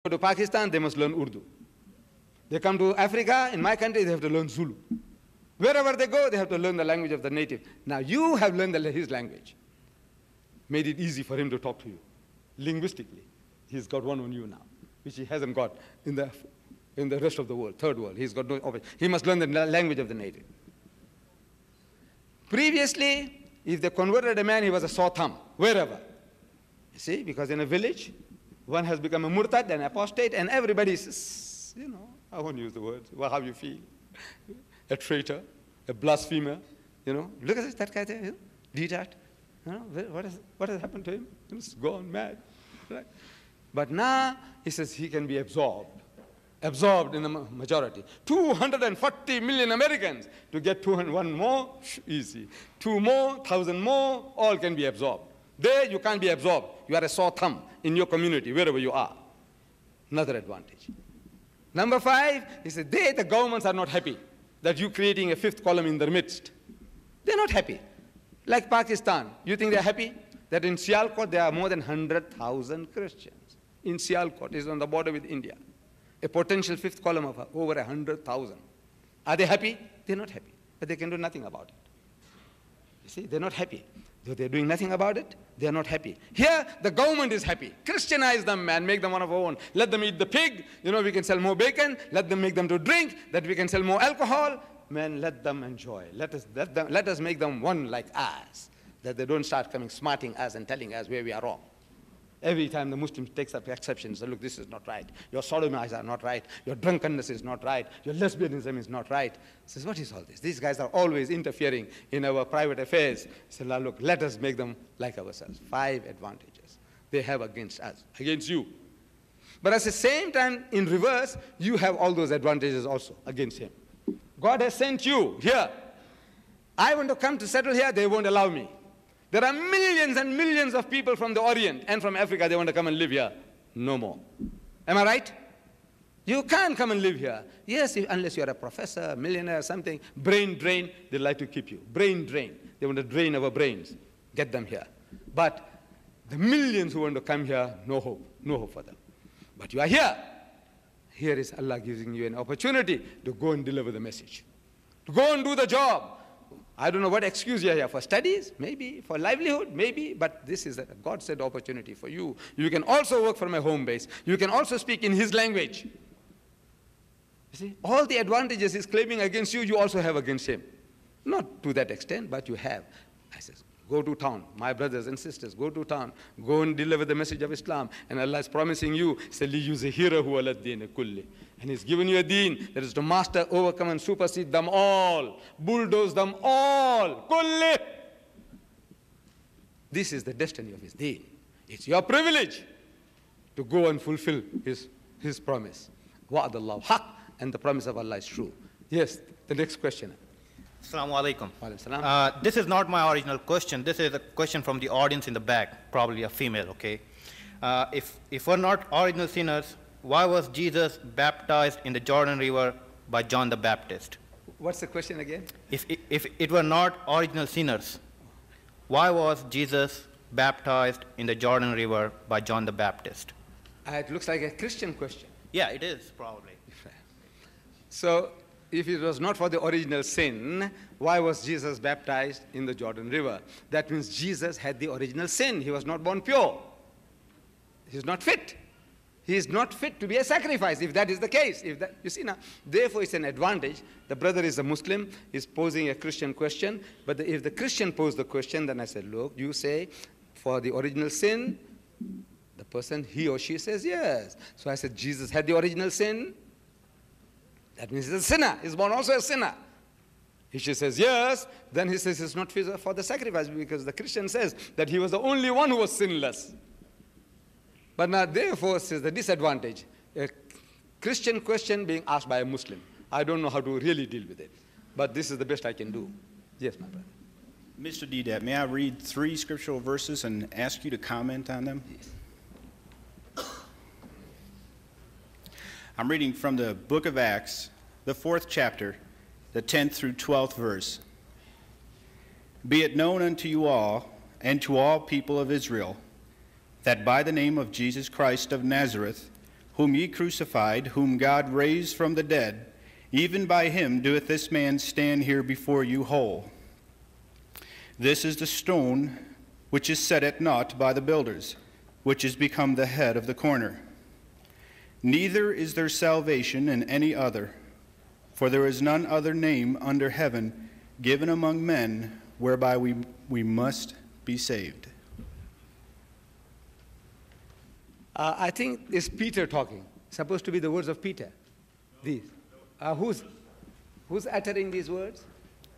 Go to Pakistan, they must learn Urdu. They come to Africa, in my country, they have to learn Zulu. Wherever they go, they have to learn the language of the native. Now you have learned his language. Made it easy for him to talk to you. Linguistically, he's got one on you now, which he hasn't got in the rest of the world, third world. He's got no opportunity. He must learn the language of the native. Previously, if they converted a man, he was a sore thumb, wherever. You see, because in a village, one has become a murtad, an apostate, and everybody says, you know, I won't use the words, well, how you feel. A traitor, a blasphemer, you know. Look at this, that guy there, you know, Deedat. You know, what has happened to him? He's gone mad. Right? But now, he says he can be absorbed in the majority. 240 million Americans to get 201 more, easy. 2 more, 1,000 more, all can be absorbed. There, you can't be absorbed. You are a sore thumb in your community, wherever you are. Another advantage. Number 5, he said, the governments are not happy that you're creating a 5th column in their midst. They're not happy. Like Pakistan, you think they're happy? That in Sialkot, there are more than 100,000 Christians. In Sialkot, is on the border with India. A potential 5th column of over 100,000. Are they happy? They're not happy, but they can do nothing about it. You see, they're not happy. Though they're doing nothing about it, they're not happy. Here, the government is happy. Christianize them and make them one of our own. Let them eat the pig. You know, we can sell more bacon. Let them make them to drink, that we can sell more alcohol. Man, let them enjoy. Let us make them one like us, that they don't start coming smarting us and telling us where we are wrong. Every time the Muslim takes up exceptions, say, look, this is not right. Your sodomites are not right. Your drunkenness is not right. Your lesbianism is not right. He says, what is all this? These guys are always interfering in our private affairs. He said, look, let us make them like ourselves. 5 advantages they have against us, against you. But at the same time, in reverse, you have all those advantages also against him. God has sent you here. I want to come to settle here, they won't allow me. There are millions and millions of people from the Orient and from Africa, they want to come and live here. No more. Am I right? You can't come and live here. Yes, unless you're a professor, a millionaire, something. Brain drain, they like to keep you. Brain drain. They want to drain our brains. Get them here. But the millions who want to come here, no hope. No hope for them. But you are here. Here is Allah giving you an opportunity to go and deliver the message. To go and do the job. I don't know what excuse you are here for studies, maybe, for livelihood, maybe, but this is a God-said opportunity for you. You can also work from a home base. You can also speak in his language. You see, all the advantages he's claiming against you, you also have against him. Not to that extent, but you have. I says, go to town, my brothers and sisters, go to town, go and deliver the message of Islam. And Allah is promising you, and he's given you a deen that is to master, overcome, and supersede them all, bulldoze them all. Kulli. This is the destiny of his deen. It's your privilege to go and fulfill his promise. Wa'adallahu haq, and the promise of Allah is true. Yes, the next question. Assalamu alaikum. This is not my original question. This is a question from the audience in the back, probably a female, okay? If we're not original sinners, why was Jesus baptized in the Jordan River by John the Baptist? What's the question again? If it were not original sinners, why was Jesus baptized in the Jordan River by John the Baptist? It looks like a Christian question. Yeah, it is, probably. So, if it was not for the original sin, why was Jesus baptized in the Jordan River? That means Jesus had the original sin. He was not born pure. He's not fit. He is not fit to be a sacrifice, if that is the case. You see now, therefore it's an advantage. The brother is a Muslim, he's posing a Christian question, but if the Christian posed the question, then I said, look, you say, for the original sin, the person, he or she says yes. So I said, Jesus had the original sin. That means he's a sinner. He's born also a sinner. If she says yes, then he says it's not fit for the sacrifice, because the Christian says that he was the only one who was sinless. But now, therefore, says the disadvantage, a Christian question being asked by a Muslim. I don't know how to really deal with it, but this is the best I can do. Yes, my brother. Mr. Deedat, may I read 3 scriptural verses and ask you to comment on them? Yes. I'm reading from the book of Acts, the 4th chapter, the 10th through 12th verse. Be it known unto you all, and to all people of Israel, that by the name of Jesus Christ of Nazareth, whom ye crucified, whom God raised from the dead, even by him doeth this man stand here before you whole. This is the stone which is set at naught by the builders, which is become the head of the corner. Neither is there salvation in any other, for there is none other name under heaven given among men whereby we must be saved. I think it's Peter talking. Supposed to be the words of Peter. These. Who's uttering these words?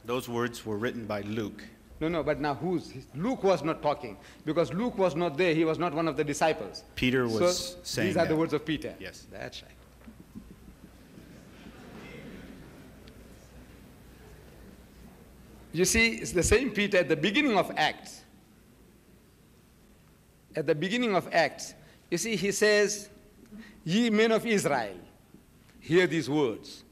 Those words were written by Luke. No, but now who's? Luke was not talking because Luke was not there. He was not one of the disciples. Peter was saying these are the words of Peter. Yes. That's right. You see, it's the same Peter at the beginning of Acts. At the beginning of Acts, you see, he says, ye men of Israel, hear these words.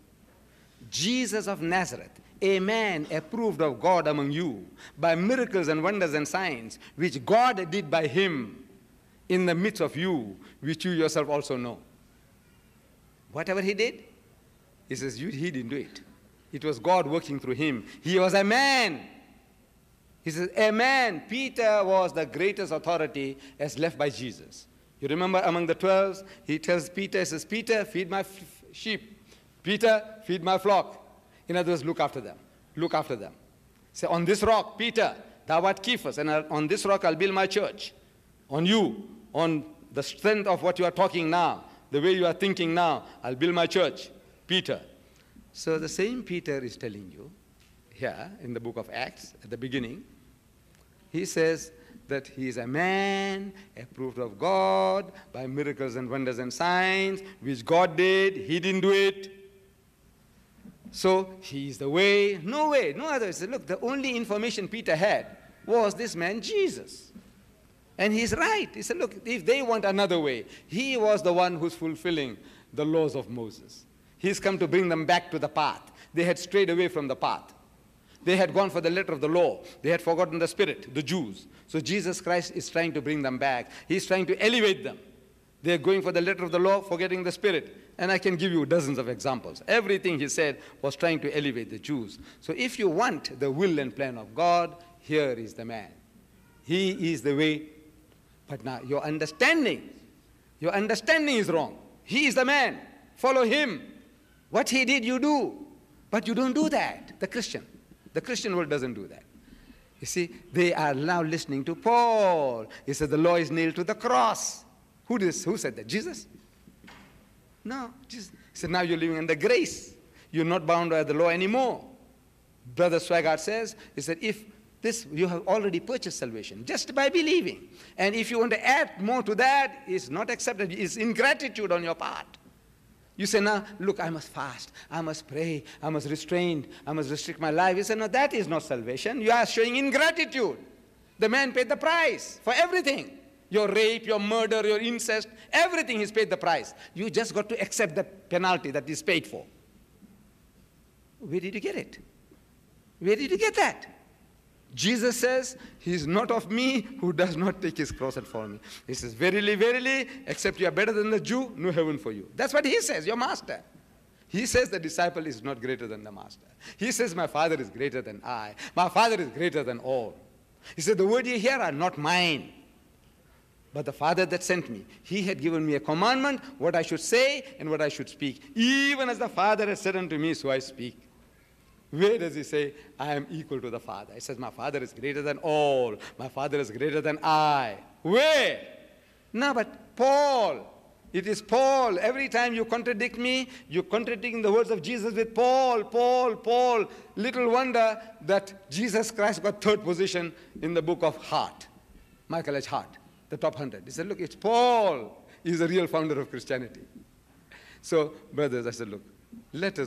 Jesus of Nazareth, a man approved of God among you by miracles and wonders and signs, which God did by him in the midst of you, which you yourself also know. Whatever he did, he says, he didn't do it. It was God working through him. He was a man. He says, a man. Peter was the greatest authority as left by Jesus. You remember among the 12, he tells Peter, he says, Peter, feed my sheep. Peter, feed my flock. In other words, look after them. Look after them. Say, on this rock, Peter, thou art Cephas, and on this rock I'll build my church. On you, on the strength of what you are talking now, the way you are thinking now, I'll build my church. Peter. So the same Peter is telling you here in the book of Acts at the beginning, he says that he is a man approved of God by miracles and wonders and signs, which God did, he didn't do it. So he is the way, no other. He said, look, the only information Peter had was this man Jesus. And he's right. He said, look, if they want another way, he was the one who's fulfilling the laws of Moses. He's come to bring them back to the path. They had strayed away from the path. They had gone for the letter of the law. They had forgotten the spirit, the Jews. So Jesus Christ is trying to bring them back. He's trying to elevate them. They're going for the letter of the law, forgetting the spirit. And I can give you dozens of examples. Everything he said was trying to elevate the Jews. So if you want the will and plan of God, here is the man. He is the way. But now your understanding is wrong. He is the man. Follow him. What he did, you do. But you don't do that, the Christian world doesn't do that. You see, they are now listening to Paul. He said the law is nailed to the cross. Who said that? Jesus? No. Jesus. He said now you're living under grace. You're not bound by the law anymore. Brother Swaggart says, he said, if this, you have already purchased salvation just by believing. And if you want to add more to that, it's not accepted. It's ingratitude on your part. You say, now, look, I must fast, I must pray, I must restrain, I must restrict my life. You say, no, that is not salvation. You are showing ingratitude. The man paid the price for everything. Your rape, your murder, your incest, everything he's paid the price. You just got to accept the penalty that is paid for. Where did you get it? Where did you get that? Jesus says, he is not of me who does not take his cross and follow me. He says, verily, verily, except you are better than the Jew, no heaven for you. That's what he says, your master. He says the disciple is not greater than the master. He says, my Father is greater than I. My Father is greater than all. He said, the words you hear are not mine, but the Father that sent me. He had given me a commandment, what I should say and what I should speak. Even as the Father has said unto me, so I speak. Where does he say, I am equal to the Father? He says, my Father is greater than all. My Father is greater than I. Where? No, but Paul. It is Paul. Every time you contradict me, you're contradicting the words of Jesus with Paul, Paul, Paul. Little wonder that Jesus Christ got third position in the book of Hart. Michael H. Hart, the top 100. He said, look, it's Paul. He's the real founder of Christianity. So, brothers, I said, look, let us